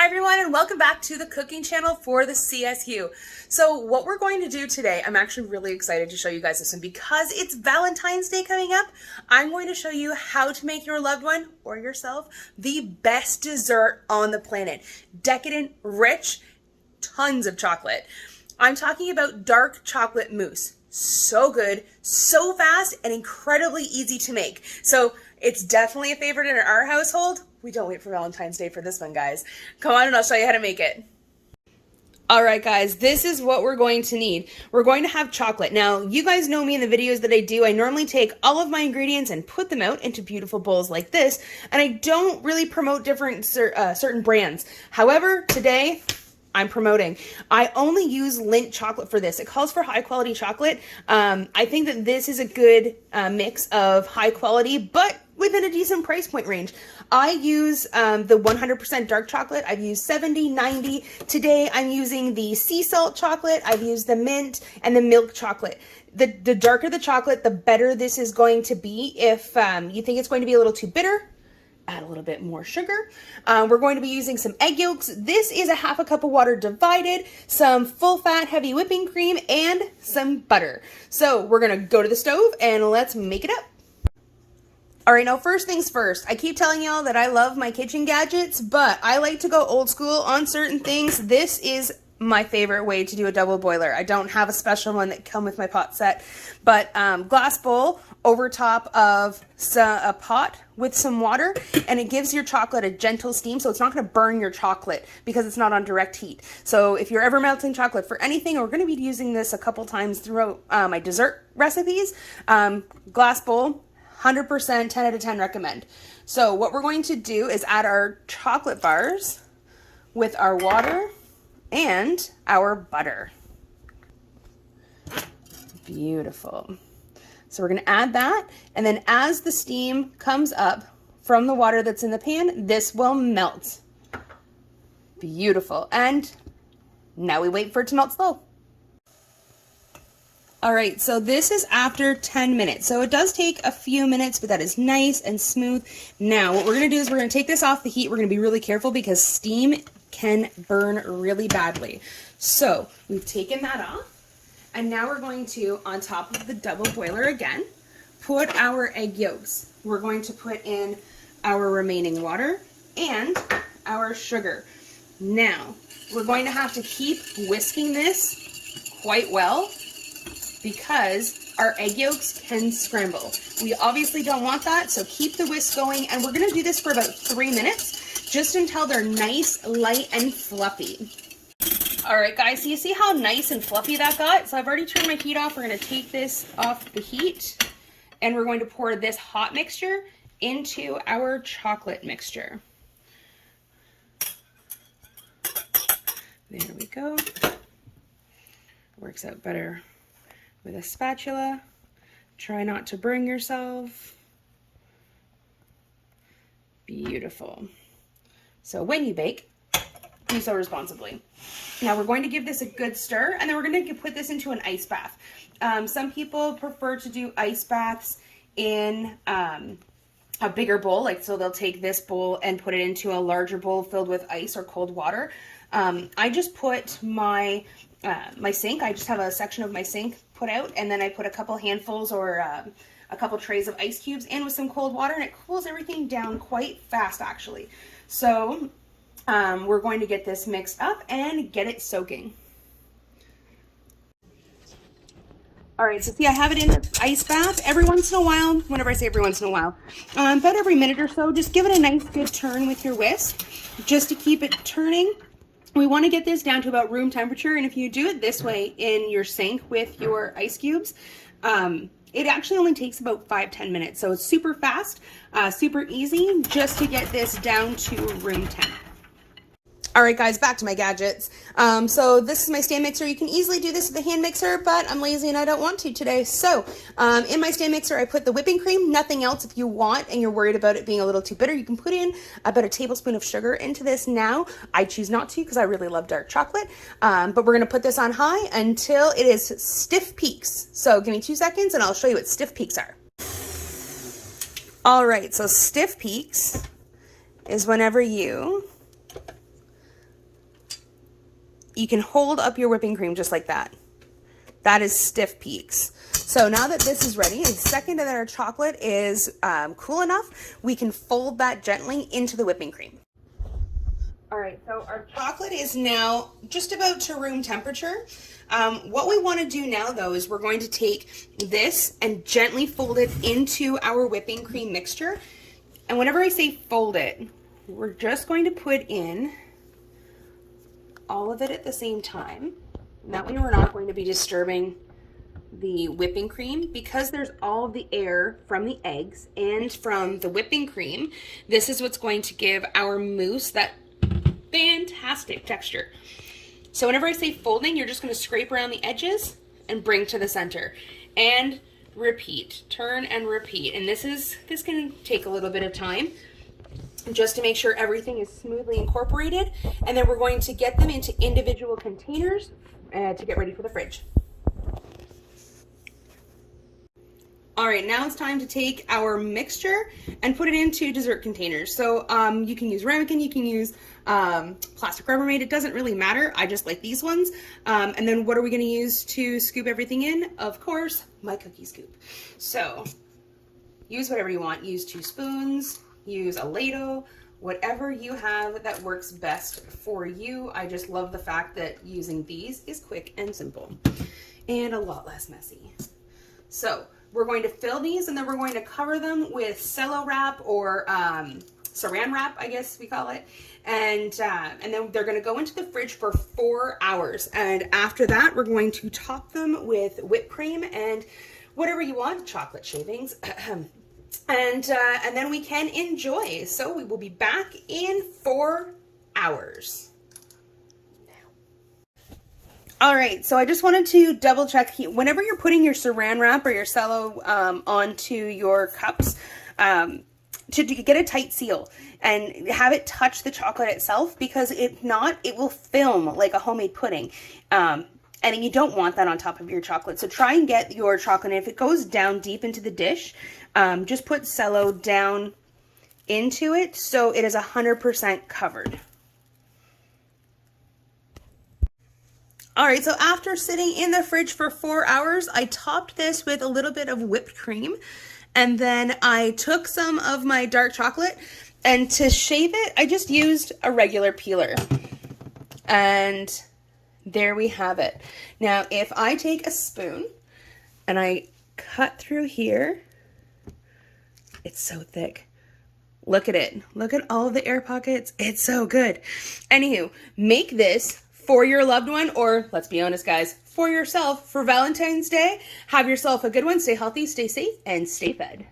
everyone, and welcome back to the cooking channel for the CSU. So what we're going to do today, I'm actually really excited to show you guys this one because it's Valentine's Day coming up. I'm going to show you how to make your loved one or yourself the best dessert on the planet. Decadent, rich, tons of chocolate. I'm talking about dark chocolate mousse. So good, so fast, and incredibly easy to make. So it's definitely a favorite in our household. We don't wait for Valentine's Day for this one, guys. Come on and I'll show you how to make it. All right, guys, this is what we're going to need. We're going to have chocolate. Now, you guys know me in the videos that I do. I normally take all of my ingredients and put them out into beautiful bowls like this, and I don't really promote different certain brands. However, today, I'm promoting. I only use Lindt chocolate for this. It calls for high quality chocolate. I think that this is a good mix of high quality, but within a decent price point range. I use the 100% dark chocolate. I've used 70, 90. Today I'm using the sea salt chocolate. I've used the mint and the milk chocolate. The darker the chocolate, the better this is going to be. If you think it's going to be a little too bitter, add a little bit more sugar. We're going to be using some egg yolks. This is a half a cup of water divided, some full fat heavy whipping cream, and some butter. So we're gonna go to the stove and let's make it up. All right, now first things first, I keep telling y'all that I love my kitchen gadgets, but I like to go old school on certain things. This is my favorite way to do a double boiler. I don't have a special one that come with my pot set, but glass bowl over top of a pot with some water, and it gives your chocolate a gentle steam, so it's not going to burn your chocolate because it's not on direct heat. So if you're ever melting chocolate for anything, we're going to be using this a couple times throughout my dessert recipes. Glass bowl, 100%, 10 out of 10 recommend. So what we're going to do is add our chocolate bars with our water and our butter. Beautiful. So we're going to add that, and then as the steam comes up from the water that's in the pan, this will melt. Beautiful. And now we wait for it to melt slow. All right, so this is after 10 minutes. So it does take a few minutes, but that is nice and smooth. Now, what we're gonna do is we're gonna take this off the heat. We're gonna be really careful because steam can burn really badly. So we've taken that off, and now we're going to, on top of the double boiler again, put our egg yolks. We're going to put in our remaining water and our sugar. Now, we're going to have to keep whisking this quite well, because our egg yolks can scramble. We obviously don't want that, so keep the whisk going, and we're gonna do this for about 3 minutes, just until they're nice, light, and fluffy. All right, guys, so you see how nice and fluffy that got? So I've already turned my heat off. We're gonna take this off the heat, and we're going to pour this hot mixture into our chocolate mixture. There we go. Works out better with a spatula. Try not to burn yourself. Beautiful. So when you bake, do so responsibly. Now we're going to give this a good stir, and then we're going to put this into an ice bath. Some people prefer to do ice baths in a bigger bowl, like so they'll take this bowl and put it into a larger bowl filled with ice or cold water. I just put my sink, I just have a section of my sink put out, and then I put a couple handfuls or a couple trays of ice cubes in with some cold water, and it cools everything down quite fast actually. So we're going to get this mixed up and get it soaking. All right, so see, I have it in the ice bath. Every once in a while, whenever I say every once in a while, about every minute or so, just give it a nice good turn with your whisk, just to keep it turning. We want to get this down to about room temperature, and if you do it this way in your sink with your ice cubes, it actually only takes about 5-10 minutes. So it's super fast, super easy, just to get this down to room temp. All right, guys, back to my gadgets. So this is my stand mixer. You can easily do this with a hand mixer, but I'm lazy and I don't want to today. So in my stand mixer, I put the whipping cream, nothing else. If you want and you're worried about it being a little too bitter, you can put in about a tablespoon of sugar into this now. I choose not to because I really love dark chocolate, but we're gonna put this on high until it is stiff peaks. So give me 2 seconds and I'll show you what stiff peaks are. All right, so stiff peaks is whenever you you can hold up your whipping cream just like that. That is stiff peaks. So now that this is ready, the second that our chocolate is cool enough, we can fold that gently into the whipping cream. All right, so our chocolate is now just about to room temperature. What we want to do now, though, is we're going to take this and gently fold it into our whipping cream mixture. And whenever I say fold it, we're just going to put in all of it at the same time. And that way we're not going to be disturbing the whipping cream because there's all of the air from the eggs and from the whipping cream. This is what's going to give our mousse that fantastic texture. So whenever I say folding, you're just going to scrape around the edges and bring to the center and repeat, turn and repeat. And this can take a little bit of time just to make sure everything is smoothly incorporated. And then we're going to get them into individual containers to get ready for the fridge. All right, now it's time to take our mixture and put it into dessert containers. So you can use ramekin, you can use plastic Rubbermaid. It doesn't really matter. I just like these ones. And then what are we going to use to scoop everything in? Of course, my cookie scoop. So use whatever you want. Use 2 spoons, use a ladle, whatever you have that works best for you. I just love the fact that using these is quick and simple and a lot less messy. So we're going to fill these and then we're going to cover them with cello wrap or saran wrap, I guess we call it. And then they're going to go into the fridge for 4 hours. And after that, we're going to top them with whipped cream and whatever you want, chocolate shavings. And then we can enjoy. So we will be back in 4 hours. All right, so I just wanted to double check. Whenever you're putting your saran wrap or your cello onto your cups, to get a tight seal and have it touch the chocolate itself, because if not, it will film like a homemade pudding. And you don't want that on top of your chocolate. So try and get your chocolate, and if it goes down deep into the dish, just put cello down into it so it is 100% covered. All right, so after sitting in the fridge for 4 hours, I topped this with a little bit of whipped cream. And then I took some of my dark chocolate, and to shave it, I just used a regular peeler. And there we have it. Now, if I take a spoon and I cut through here, it's so thick. Look at it. Look at all of the air pockets. It's so good. Anywho, make this for your loved one, or let's be honest, guys, for yourself for Valentine's Day. Have yourself a good one. Stay healthy, stay safe, and stay fed.